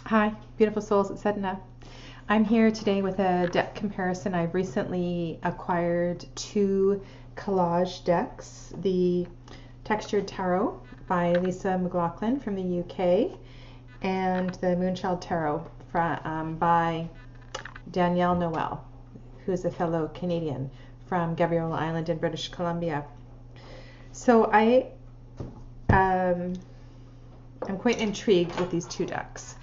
Hi, beautiful souls, it's Edna. I'm here today with a deck comparison. I've recently acquired two collage decks, the Textured Tarot by McLoughlin from the UK and the Moonchild Tarot by Danielle Noel, who is a fellow Canadian from Gabriola Island in British Columbia. So I'm quite intrigued with these two decks.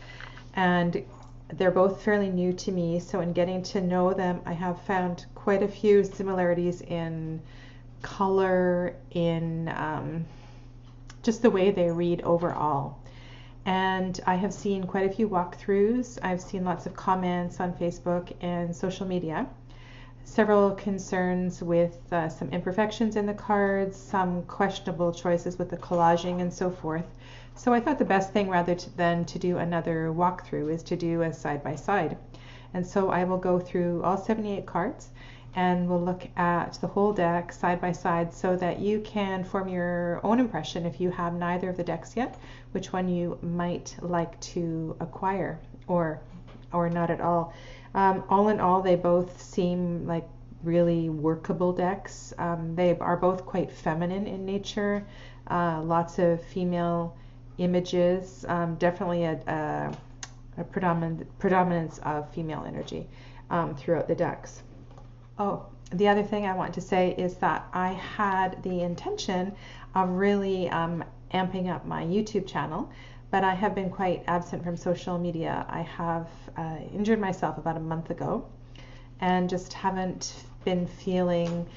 And they're both fairly new to me, so in getting to know them, I have found quite a few similarities in color, in just the way they read overall. And I have seen quite a few walkthroughs. I've seen lots of comments on Facebook and social media. Several concerns with some imperfections in the cards, some questionable choices with the collaging and so forth. So I thought the best thing rather than to do another walkthrough is to do a side-by-side. And so I will go through all 78 cards and we'll look at the whole deck side-by-side so that you can form your own impression if you have neither of the decks yet, which one you might like to acquire or not at all. All in all, they both seem like really workable decks. They are both quite feminine in nature, lots of female images, definitely a predominance of female energy throughout the decks. Oh, the other thing I want to say is that I had the intention of really amping up my YouTube channel, but I have been quite absent from social media. I have injured myself about a month ago and just haven't been feeling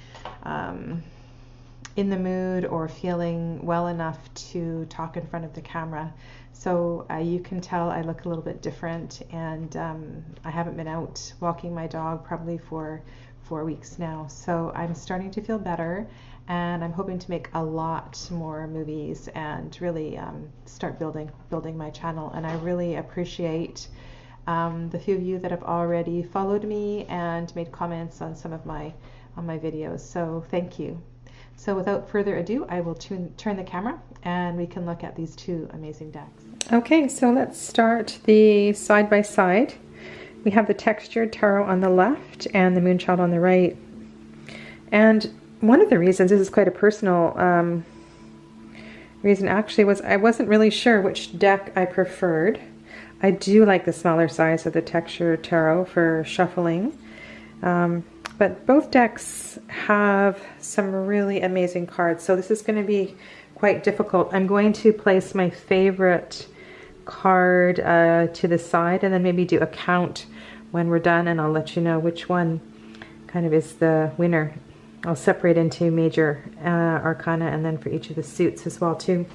in the mood or feeling well enough to talk in front of the camera. So you can tell I look a little bit different, and I haven't been out walking my dog probably for 4 weeks now. So I'm starting to feel better, and I'm hoping to make a lot more movies and really start building my channel. And I really appreciate the few of you that have already followed me and made comments on some of my videos. So thank you. So without further ado, I will turn the camera and we can look at these two amazing decks. Okay, so let's start the side-by-side. We have the Textured Tarot on the left and the Moonchild on the right. And one of the reasons, this is quite a personal reason actually, was I wasn't really sure which deck I preferred. I do like the smaller size of the Textured Tarot for shuffling. But both decks have some really amazing cards, so this is going to be quite difficult. I'm going to place my favorite card to the side and then maybe do a count when we're done, and I'll let you know which one kind of is the winner. I'll separate into major arcana and then for each of the suits as well too.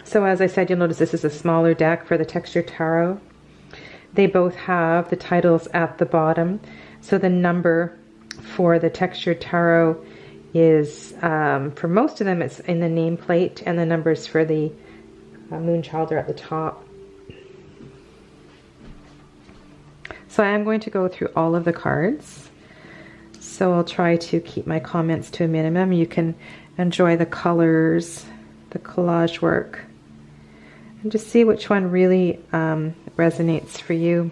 So as I said, you'll notice this is a smaller deck for the Textured Tarot. They both have the titles at the bottom. So the number for the Textured Tarot is, for most of them, it's in the nameplate, and the numbers for the Moonchild are at the top. So I am going to go through all of the cards. So I'll try to keep my comments to a minimum. You can enjoy the colors, the collage work, and just see which one really resonates for you.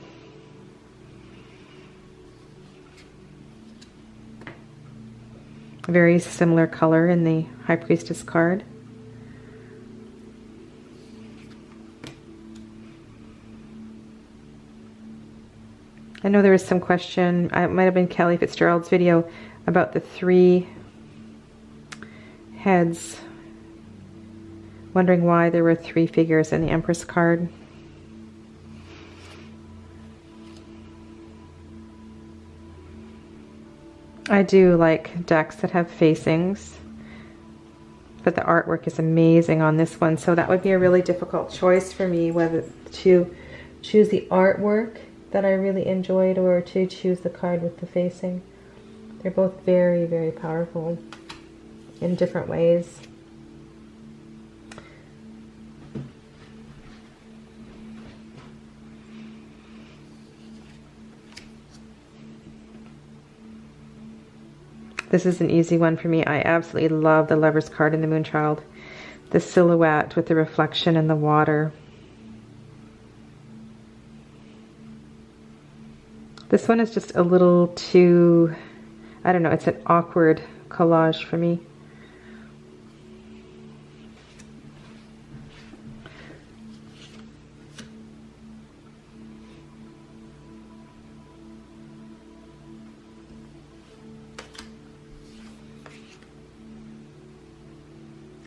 Very similar color in the High Priestess card. I know there was some question, it might have been Kelly Fitzgerald's video, about the 3 heads, wondering why there were 3 figures in the Empress card. I do like decks that have facings, but the artwork is amazing on this one, so that would be a really difficult choice for me, whether to choose the artwork that I really enjoyed or to choose the card with the facing. They're both very, very powerful in different ways. This is an easy one for me. I absolutely love the Lover's card in the Moonchild. The silhouette with the reflection in the water. This one is just a little too, I don't know, it's an awkward collage for me.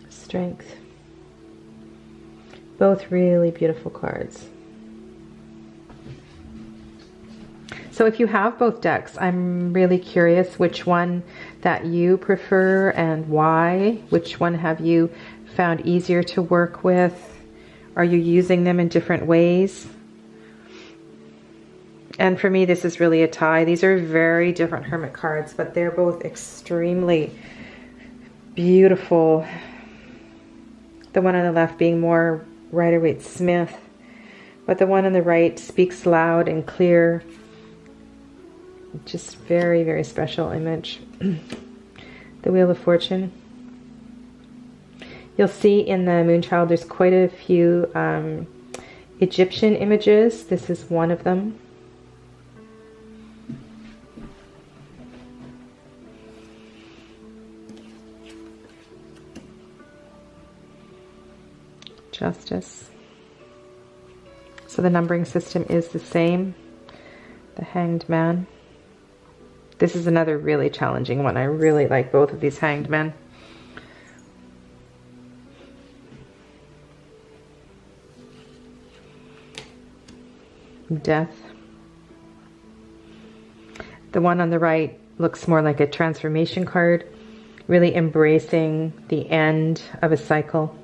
Strength. Both really beautiful cards. So if you have both decks, I'm really curious which one that you prefer and why. Which one have you found easier to work with? Are you using them in different ways? And for me, this is really a tie. These are very different Hermit cards, but they're both extremely beautiful. The one on the left being more Rider-Waite-Smith, but the one on the right speaks loud and clear. Just very, very special image. The Wheel of Fortune. You'll see in the Moonchild there's quite a few Egyptian images. This is one of them. Justice. So the numbering system is the same. The Hanged Man. This is another really challenging one. I really like both of these Hanged Men. Death. The one on the right looks more like a transformation card, really embracing the end of a cycle.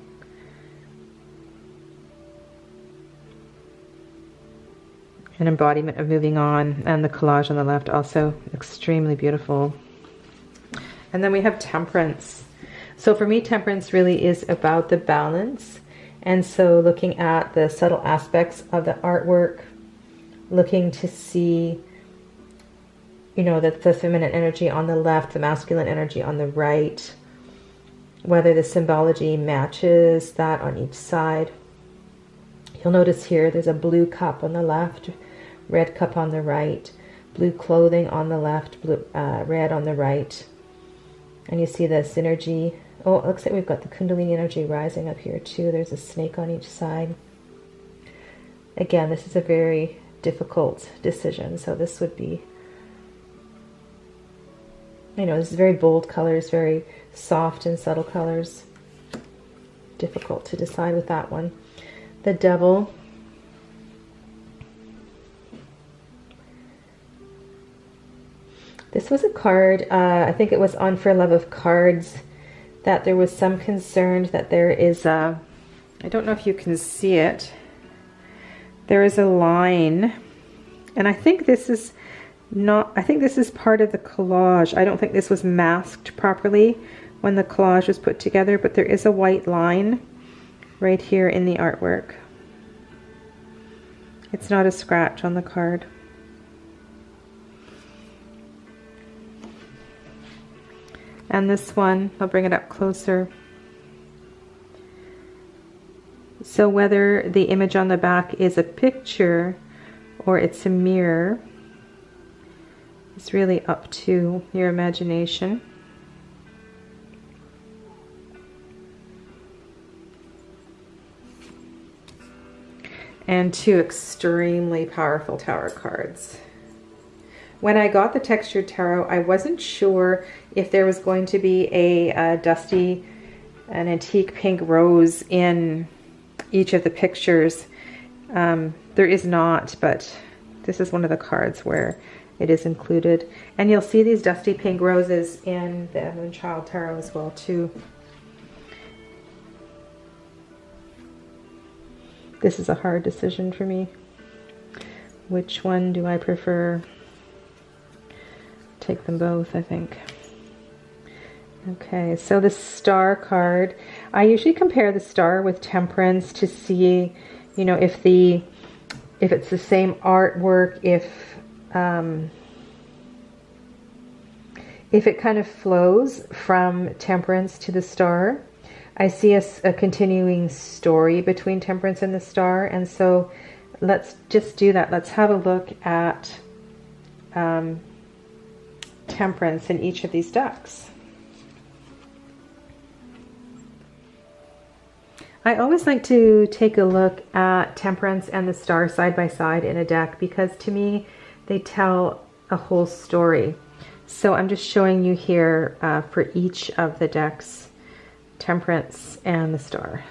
An embodiment of moving on, and the collage on the left also extremely beautiful. And then we have Temperance. So for me, Temperance really is about the balance. And so looking at the subtle aspects of the artwork, looking to see, you know, that the feminine energy on the left, the masculine energy on the right, whether the symbology matches that on each side. You'll notice here there's a blue cup on the left, red cup on the right, blue clothing on the left, blue, red on the right. And you see the synergy. Oh, it looks like we've got the Kundalini energy rising up here too. There's a snake on each side. Again, this is a very difficult decision. So this would be, you know, this is very bold colors, very soft and subtle colors. Difficult to decide with that one. The Devil. This was a card, I think it was on For Love of Cards, that there was some concern that there is a, I don't know if you can see it, there is a line, and I think this is not, I think this is part of the collage. I don't think this was masked properly when the collage was put together, but there is a white line right here in the artwork. It's not a scratch on the card. And this one, I'll bring it up closer. So whether the image on the back is a picture or it's a mirror, it's really up to your imagination. And two extremely powerful tarot cards. When I got the textured tarot, I wasn't sure if there was going to be a dusty, an antique pink rose in each of the pictures. There is not, but this is one of the cards where it is included. And you'll see these dusty pink roses in the Moonchild Tarot as well too. This is a hard decision for me. Which one do I prefer? Take them both, I think. Okay, so the Star card. I usually compare the Star with Temperance to see, you know, if it's the same artwork, if it kind of flows from Temperance to the Star. I see a continuing story between Temperance and the Star, and so let's just do that. Let's have a look at Temperance in each of these decks. I always like to take a look at Temperance and the Star side by side in a deck because to me they tell a whole story. So I'm just showing you here for each of the decks, Temperance and the Star.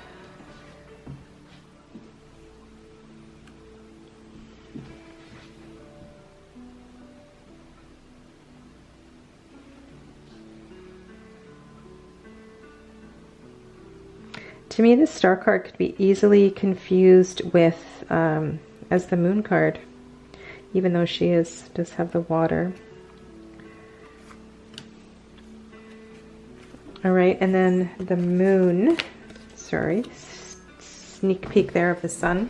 To me, the Star card could be easily confused with as the Moon card, even though she does have the water. All right, and then the Moon, sorry, sneak peek there of the Sun.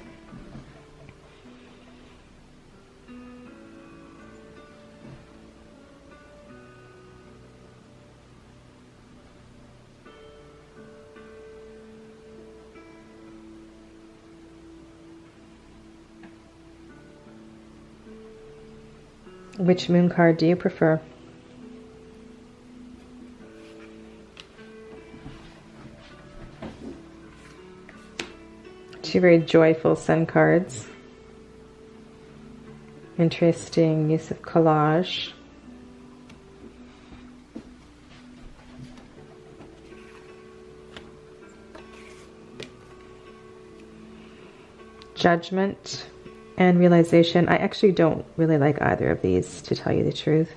Which Moon card do you prefer? Two very joyful Sun cards. Interesting use of collage. Judgment and Realization. I actually don't really like either of these, to tell you the truth.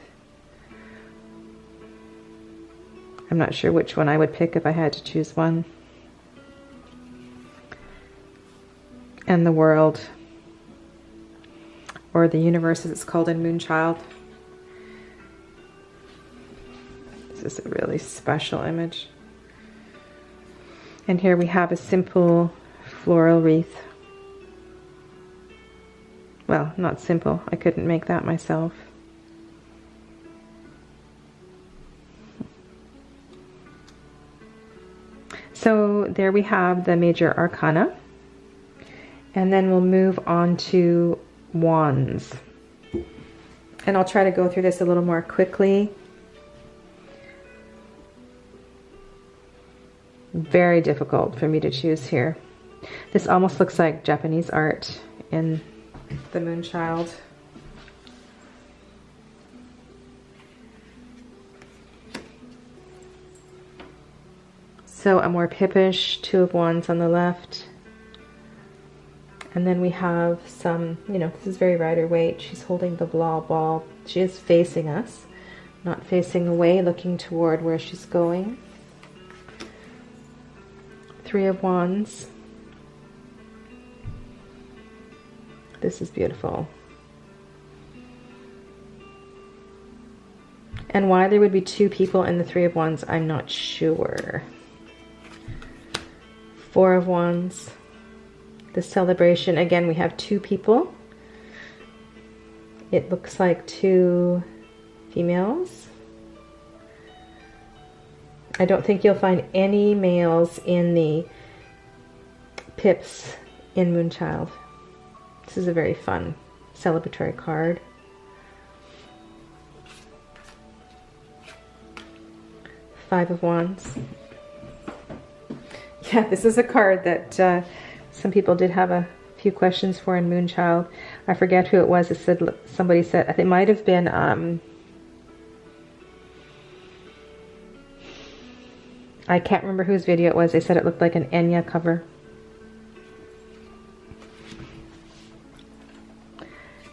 I'm not sure which one I would pick if I had to choose one. And the World, or the Universe as it's called in Moonchild. This is a really special image. And here we have a simple floral wreath. Well, not simple. I couldn't make that myself. So there we have the major arcana. And then we'll move on to Wands. And I'll try to go through this a little more quickly. Very difficult for me to choose here. This almost looks like Japanese art in the Moonchild. So a more pippish Two of Wands on the left. And then we have some, this is very Rider-Waite. She's holding the ball. She is facing us, not facing away, looking toward where she's going. Three of Wands. This is beautiful. And why there would be two people in the Three of Wands, I'm not sure. Four of Wands. The Celebration. Again, we have two people. It looks like two females. I don't think you'll find any males in the pips in Moonchild. This is a very fun celebratory card. Five of Wands. Yeah, this is a card that some people did have a few questions for in Moonchild. I forget who it was. It said, somebody said, I think it might have been I can't remember whose video it was. They said it looked like an Enya cover.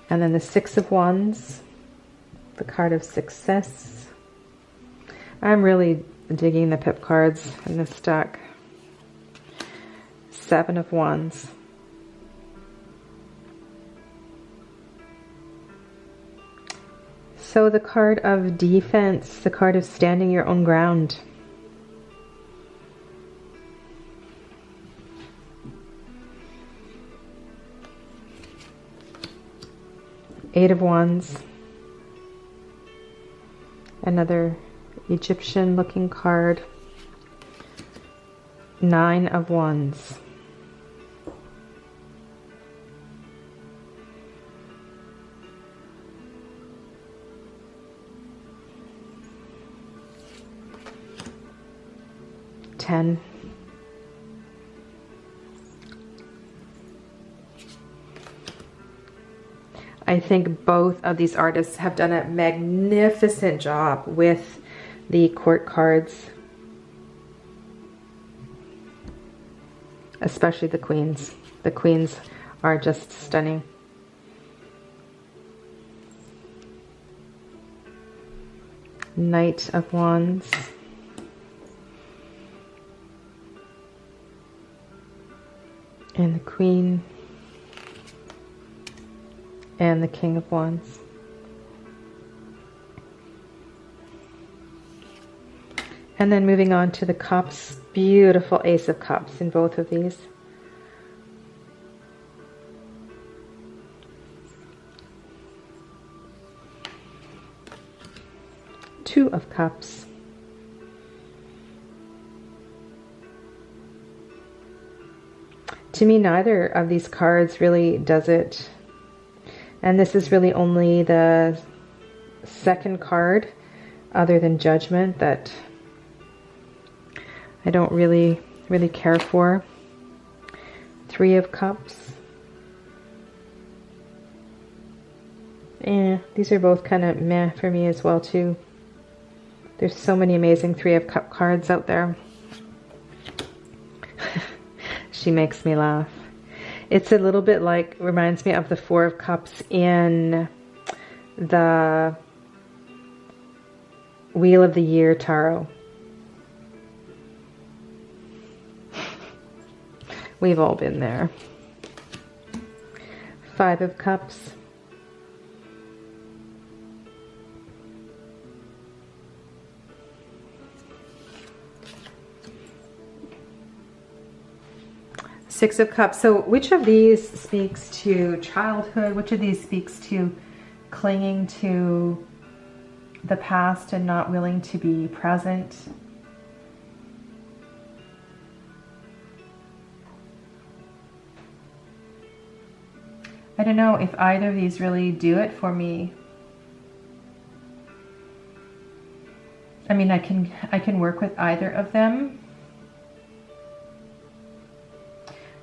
And then the Six of Wands, the card of success. I'm really digging the pip cards in this deck. Seven of Wands. So the card of defense, the card of standing your own ground. Eight of Wands. Another Egyptian looking card. Nine of Wands. 10. I think both of these artists have done a magnificent job with the court cards, especially the queens. The queens are just stunning. Knight of Wands. And the Queen. And the King of Wands. And then moving on to the Cups. Beautiful Ace of Cups in both of these. Two of Cups. To me, neither of these cards really does it. And this is really only the second card, other than Judgment, that I don't really care for. Three of Cups. These are both kind of meh for me as well too. There's so many amazing Three of Cup cards out there. She makes me laugh. It's a little bit like, reminds me of the Four of Cups in the Wheel of the Year Tarot. We've all been there. Five of Cups. Six of Cups. So which of these speaks to childhood? Which of these speaks to clinging to the past and not willing to be present? I don't know if either of these really do it for me. I mean, I can work with either of them.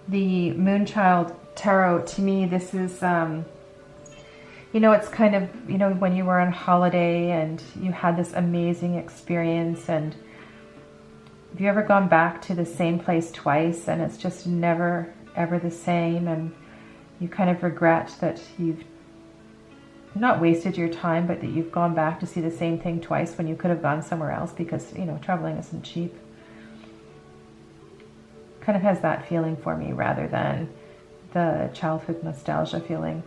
The Moonchild Tarot, to me, this is, you know, it's kind of, you know, when you were on holiday and you had this amazing experience, and have you ever gone back to the same place twice and it's just never, ever the same, and you kind of regret that you've not wasted your time, but that you've gone back to see the same thing twice when you could have gone somewhere else because, you know, traveling isn't cheap. Kind of has that feeling for me rather than the childhood nostalgia feeling.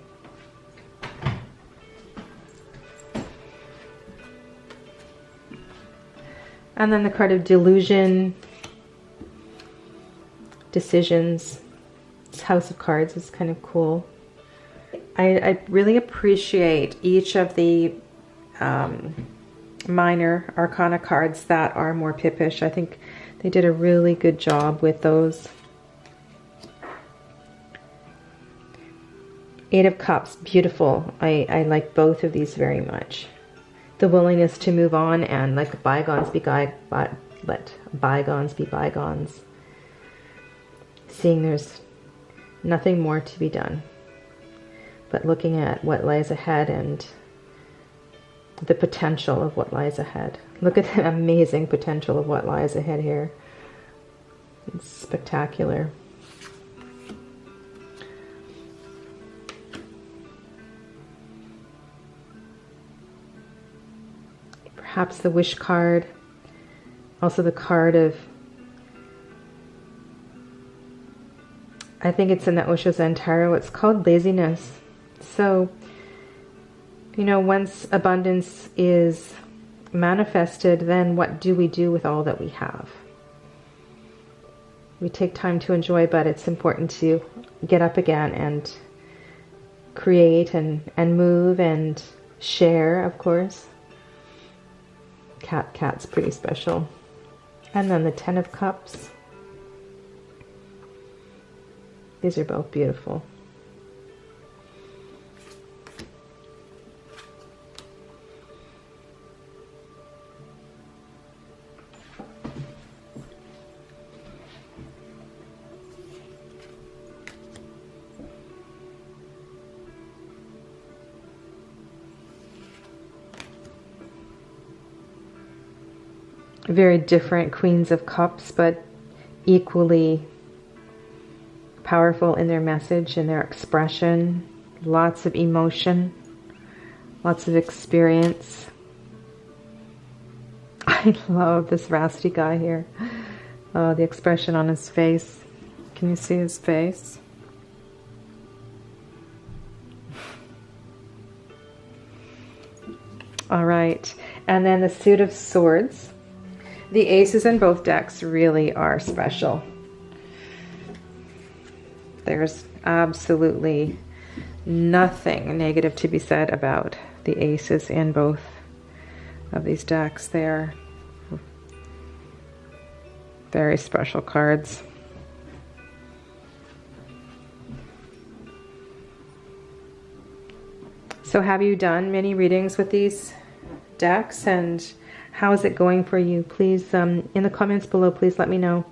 And then the card of Delusion, Decisions. This House of Cards is kind of cool. I really appreciate each of the minor arcana cards that are more pippish. I think they did a really good job with those. Eight of Cups, beautiful. I like both of these very much. The willingness to move on and let bygones be bygones. Seeing there's nothing more to be done, but looking at what lies ahead and the potential of what lies ahead. Look at the amazing potential of what lies ahead here. It's spectacular. Perhaps the Wish card. Also the card of, I think it's in the Osho Zen Tarot, it's called Laziness. So, you know, once abundance is manifested, then what do we do with all that we have? We take time to enjoy, but it's important to get up again and create and move and share, of course. Cat's pretty special. And then the Ten of Cups. These are both beautiful. very different Queens of Cups, but equally powerful in their message and their expression. Lots of emotion, lots of experience. I love this Rasty guy here. The expression on his face. Can you see his face? All right, and then the Suit of Swords. The aces in both decks really are special. There's absolutely nothing negative to be said about the aces in both of these decks. They're very special cards. So have you done many readings with these decks, and how is it going for you? Please, in the comments below, please let me know.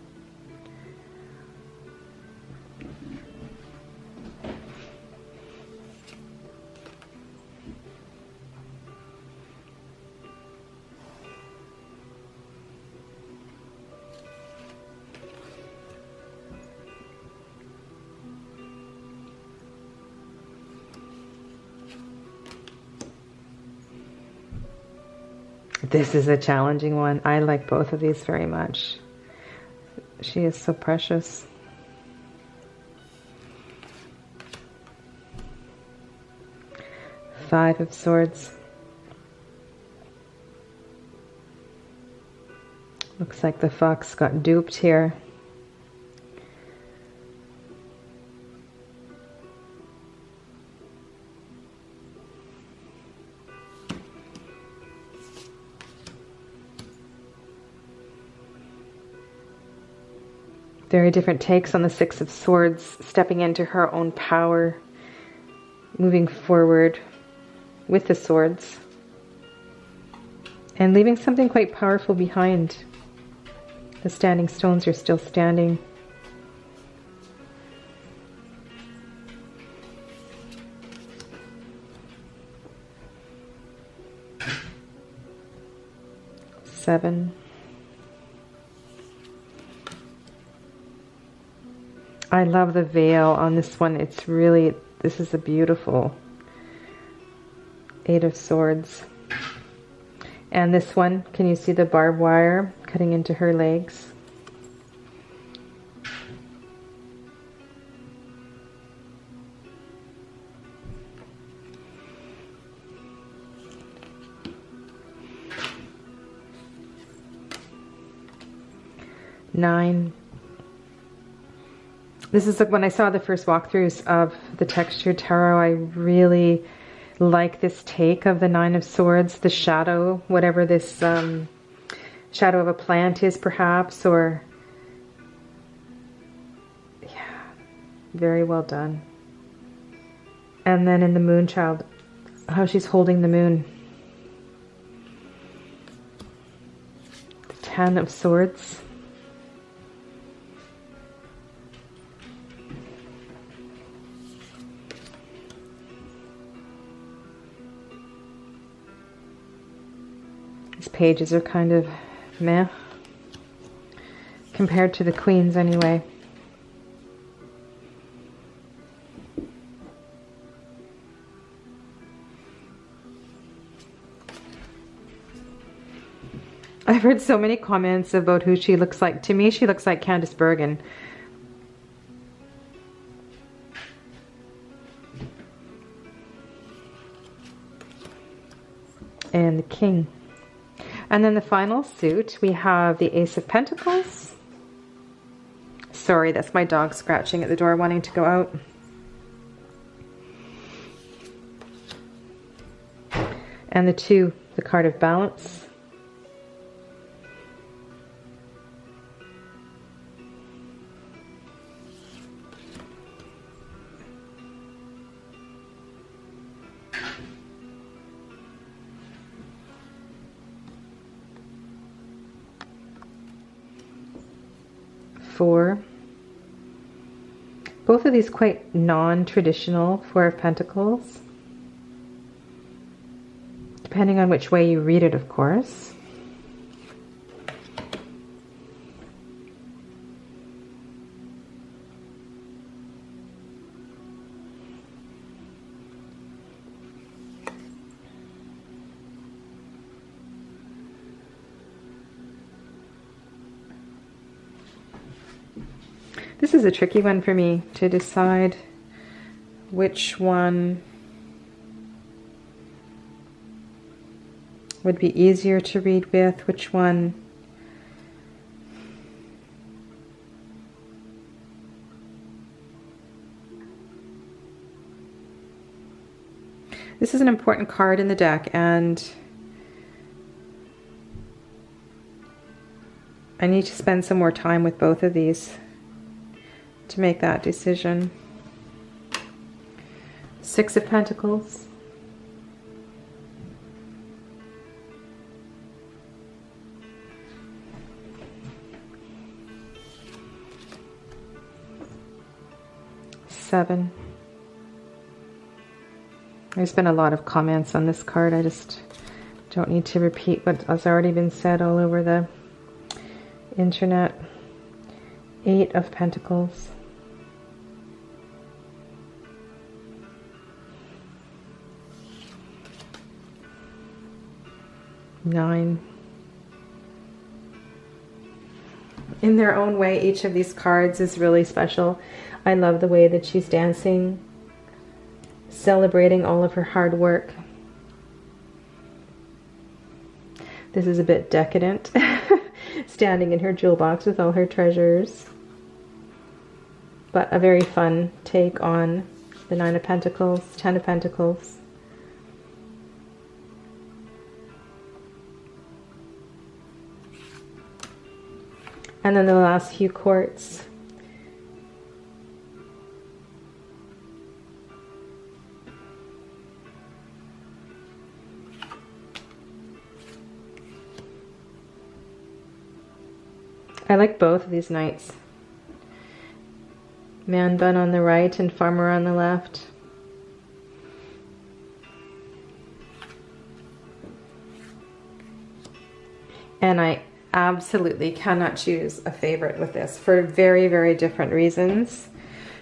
This is a challenging one. I like both of these very much. She is so precious. Five of Swords. Looks like the fox got duped here. Very different takes on the Six of Swords, stepping into her own power, moving forward with the swords, and leaving something quite powerful behind. The standing stones are still standing. Seven. I love the veil on this one. It's really, this is a beautiful Eight of Swords. And this one, can you see the barbed wire cutting into her legs? Nine. This is like when I saw the first walkthroughs of the textured tarot, I really like this take of the Nine of Swords, the shadow, whatever this shadow of a plant is perhaps, or yeah, very well done. And then in the Moonchild, how she's holding the moon. The Ten of Swords. These pages are kind of meh compared to the queens anyway. I've heard so many comments about who she looks like. To me, she looks like Candice Bergen. And the King. And then the final suit, we have the Ace of Pentacles. Sorry, that's my dog scratching at the door wanting to go out. And the Two, the card of Balance. Four. Both of these quite non-traditional. Four of Pentacles. Depending on which way you read it, of course. This is a tricky one for me to decide which one would be easier to read with, which one this is an important card in the deck, and I need to spend some more time with both of these to make that decision. Six of Pentacles. Seven. There's been a lot of comments on this card. I just don't need to repeat what has already been said all over the internet. Eight of Pentacles. Nine. In their own way, each of these cards is really special. I love the way that she's dancing, celebrating all of her hard work. This is a bit decadent, standing in her jewel box with all her treasures. But a very fun take on the Nine of Pentacles, Ten of Pentacles. And then the last few quarts. I like both of these knights. Man bun on the right and farmer on the left. And I absolutely cannot choose a favorite with this for very, very different reasons.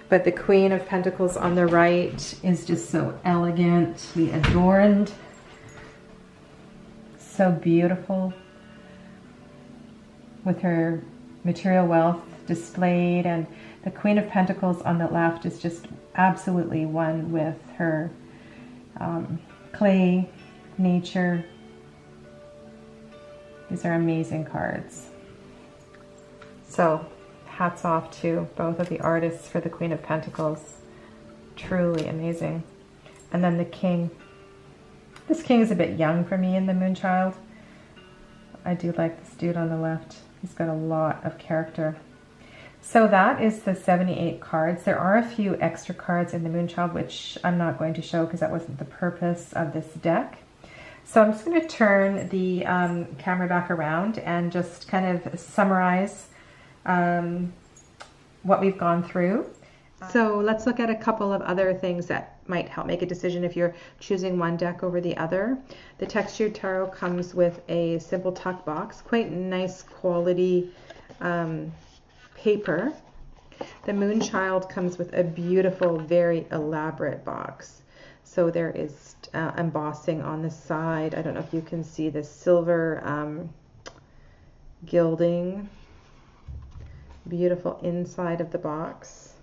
But the Queen of Pentacles on the right is just so elegantly adorned. So beautiful. With her material wealth displayed, and the Queen of Pentacles on the left is just absolutely one with her clay, nature. These are amazing cards. So hats off to both of the artists for the Queen of Pentacles. Truly amazing. And then the King. This King is a bit young for me in the Moonchild. I do like this dude on the left. He's got a lot of character. So that is the 78 cards. There are a few extra cards in the Moonchild, which I'm not going to show because that wasn't the purpose of this deck. So I'm just going to turn the camera back around and just kind of summarize what we've gone through. So let's look at a couple of other things that might help make a decision if you're choosing one deck over the other. The Textured Tarot comes with a simple tuck box, quite nice quality paper. The Moonchild comes with a beautiful, very elaborate box. So there is embossing on the side. I don't know if you can see the silver gilding. Beautiful inside of the box.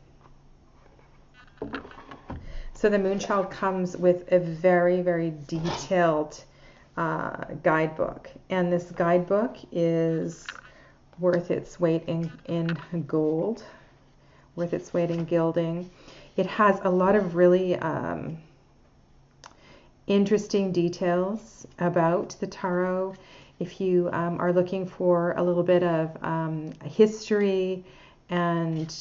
So the Moonchild comes with a very, very detailed guidebook. And this guidebook is worth its weight in gold, worth its weight in gilding. It has a lot of really interesting details about the tarot. If you are looking for a little bit of history and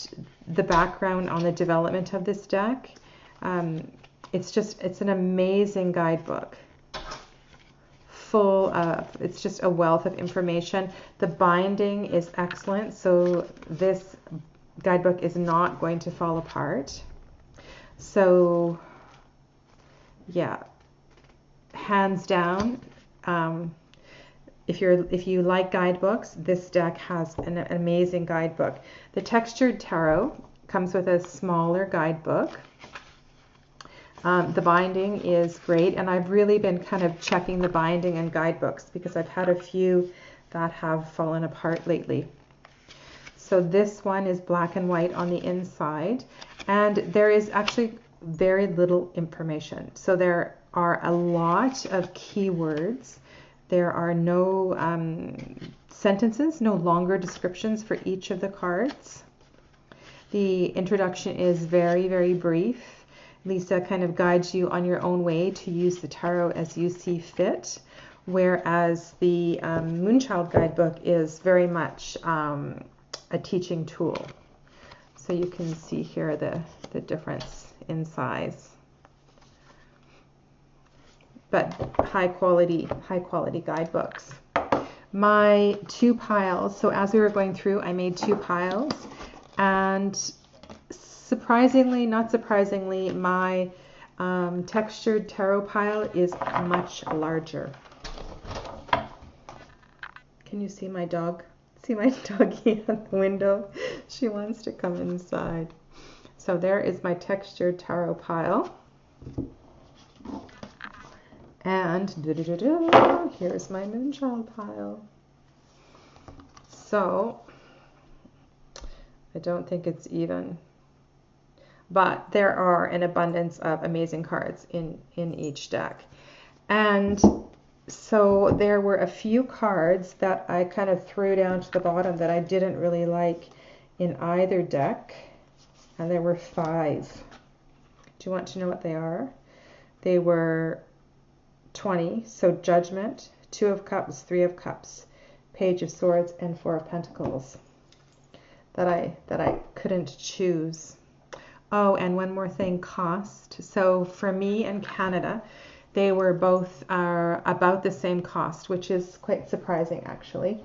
the background on the development of this deck, it's an amazing guidebook. Full of, it's just a wealth of information. The binding is excellent, so this guidebook is not going to fall apart. So yeah, hands down, if you like guidebooks, this deck has an amazing guidebook. The Textured Tarot comes with a smaller guidebook. The binding is great, and I've really been kind of checking the binding and guidebooks because I've had a few that have fallen apart lately. So this one is black and white on the inside, and there is actually very little information. So there are a lot of keywords. There are no sentences, no longer descriptions for each of the cards. The introduction is very, very brief. Lisa kind of guides you on your own way to use the tarot as you see fit, whereas the Moonchild guidebook is very much a teaching tool. So you can see here the difference in size. But high quality guidebooks. My 2 piles, so as we were going through, I made 2 piles, and surprisingly, not surprisingly, my textured tarot pile is much larger. Can you see my dog? See my doggy at the window? She wants to come inside. So there is my textured tarot pile. And here's my Moonchild pile. So I don't think it's even, but there are an abundance of amazing cards in each deck. And so there were a few cards that I kind of threw down to the bottom that I didn't really like in either deck, and there were 5. Do you want to know what they are? They were 20, so Judgment, 2 of Cups, 3 of Cups, Page of Swords, and 4 of Pentacles that I couldn't choose. Oh, and one more thing, cost. So for me and Canada, they were both about the same cost, which is quite surprising actually.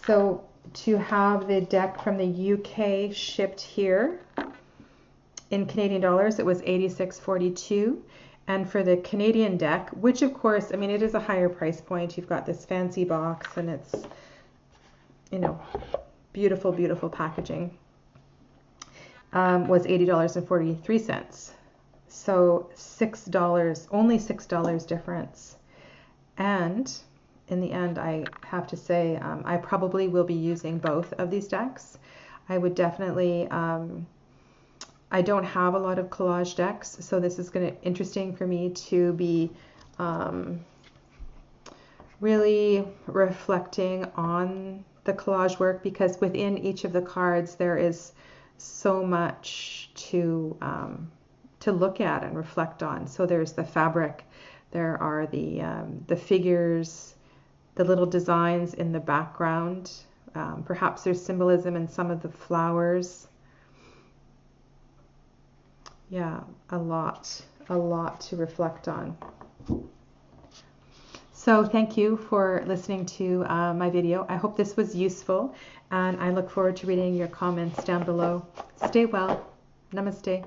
So to have the deck from the UK shipped here in Canadian dollars, it was $86.42. And for the Canadian deck, which of course, I mean, it is a higher price point. You've got this fancy box and it's, you know, beautiful, beautiful packaging, was $80.43. So $6, only $6 difference. And in the end, I have to say, I probably will be using both of these decks. I would definitely, I don't have a lot of collage decks, so this is interesting for me to be really reflecting on the collage work, because within each of the cards there is so much to look at and reflect on. So there's the fabric, there are the figures, the little designs in the background. Perhaps there's symbolism in some of the flowers. Yeah, a lot to reflect on. So thank you for listening to my video. I hope this was useful, and I look forward to reading your comments down below. Stay well. Namaste.